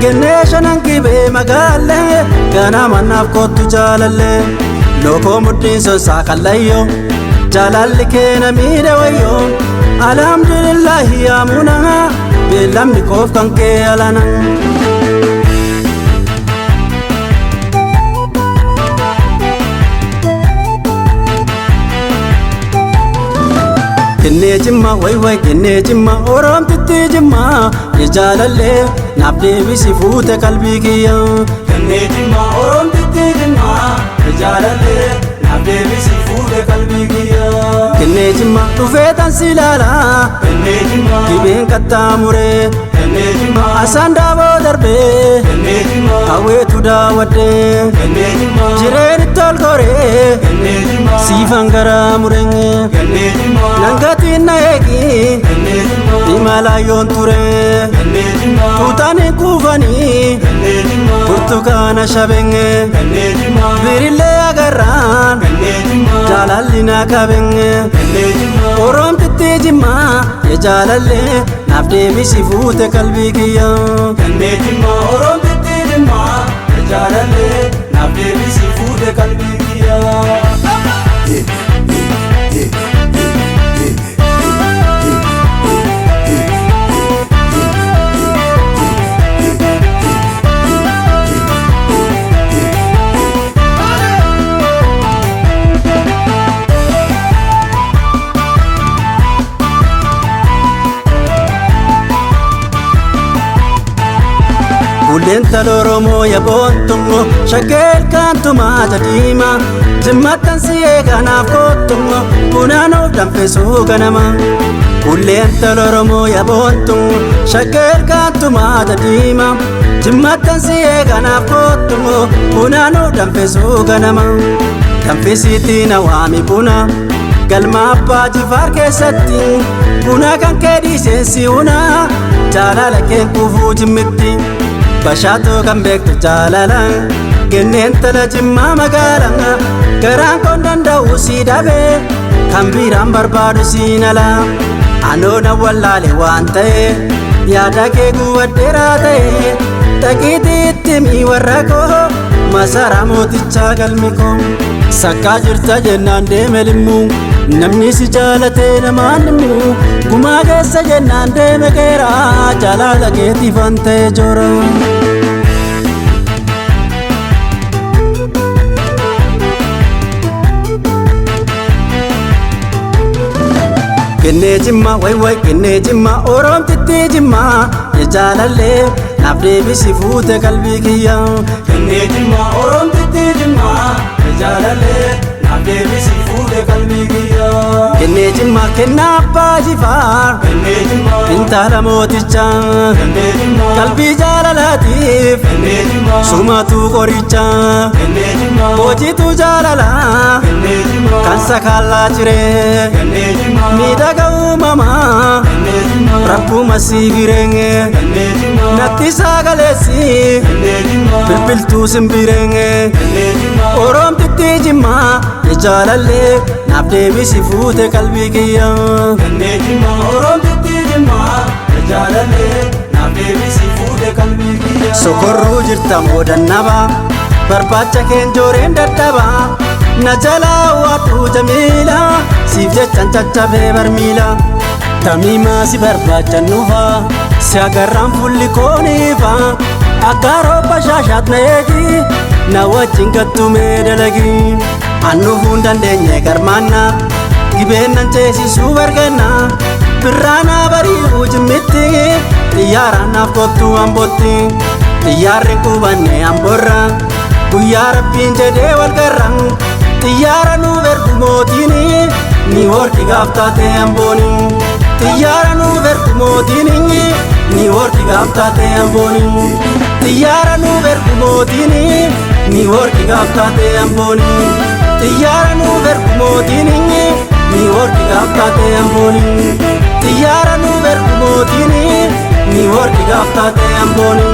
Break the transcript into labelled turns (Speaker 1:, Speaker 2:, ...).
Speaker 1: Genneeshanan kibee magaalee ganama naaf kottu jaalalle lookoo mudhiin sonsaa kallayyo jaalalli keena miidhe wayyo alhamdulillahi yaamuna beellamni koof kan kee alana. Kennee jimma way kennee jimma Oromtitti jimma ye jaalalle naaf deebisi fuute qalbii kiyya. Kennee jimma Oromtitti jimma ye jaalalle naaf deebisi fuute qalbii kiyya. Kennee jimma dhufee tan si ilaala kennee jimma kibeen qaxxaamure kennee jimma asaan daaboo darbee kennee jimma hawweetu daawwadhee kennee jimma jireenitti ol goree kennee jimma siifan garaa mureenye kennee jimma nangatiin na eegi kennee jimma imalaayoon ture kennee jimma tuutanii kuufanii kennee jimma burtukaana shabenge kennee jimma birillee agarraan kennee jimma jaalalli na kabenge kennee jimma Oromtitti jimma ye jaalalle naaf deebisi fuute qalbii kiyya. Kennee jimma Oromtitti jimma ye jaalalle naaf deebisi fuute qalbii kiyya. Ulen taloromo ya bontungo shakel kantuma jadima jimmatan siye kanaaf kottungo bunano dampesu ganama. Ulen taloromo ya bontungo shakel kantuma jadima jimmatan siye kanaaf kottungo bunano dampesu ganama. Damfisiti na waami buna galma abbaa Jifaar keessatti buna kan kee dhiisensi una jaalala kee kuufuu jimmitti. Bashaatoo kan beektu jaalala kenneen tala jimma magaala garaan koon danda'u si dhabee kan biraan barbaadu siin ala. Anoona wallaale waan ta'e yaada kee guwaddeeraa ta'e dhaqiitii itti mii warra koo masaraa mootichaa galmi koo. Sakkaa jirta jennaan deeme limmuu namni si jaalatee namaan dhimmu gumaa keessa jennaan deeme keera jaalala keetiif an ta'e joora. Kennee jimma way kennee jimma Oromtitti jimma ye jaalalle naaf deebisi fuute qalbii kiyya. Kennee jimma Oromtitti jimma ye jaalalle naaf deebisi fuute qalbii kiyya. Kennee jimma kennaa abbaa Jifaar kennee jimma intala mooticha kennee jimma qalbii jaalalaatiif kennee jimma sumatu qoricha kennee jimma hojiitu jaalala kennee jimma kan sakaalaa jire kennee jimma miidhaga uumamaa kennee jimma rabbuma si birenge kennee jimma natti saagaleessi kennee jimma bilbiltuu simbirenge kennee jimma Oromtitti jimma ye jaalalle naaf deebisi fuute qalbii kiyya. Kennee jimma Oromtitti jimma ye jaalalle naaf deebisi fuute qalbii kiyya. Sokorruu jirta moo dannaba barbaacha keen jooreen daddaba na jalaa waaduu jamiila siif jechan caccabee barmiila. Tamiimaa si barbaacha nufa si agarraan fulli kooniifa akka rooba shaashaat na eegi na wajjin gattumee dalagi. Annufuun dandeenye garmaanna gibeennan ceesisuu barganna birraana bari'uu jimmitti xiyyaaraan naaf kottu ambotti. Xiyyaarri qubanne amborra guyyaa rabbiin jedhee wal garra xiyyaara nuuf ergu mootiini ni horti gaaf taate ambooni. Xiyyaara nuuf ergu mootiini ni horti gaaf taate ambooni. Xiyyaara nuuf ergu mootiini ni horti gaaf taate ambooni. Xiyyaara nuuf ergu mootiini ni horti gaaf taate ambooni. Xiyyaara nuuf ergu mootiini ni horti gaaf taate ambooni.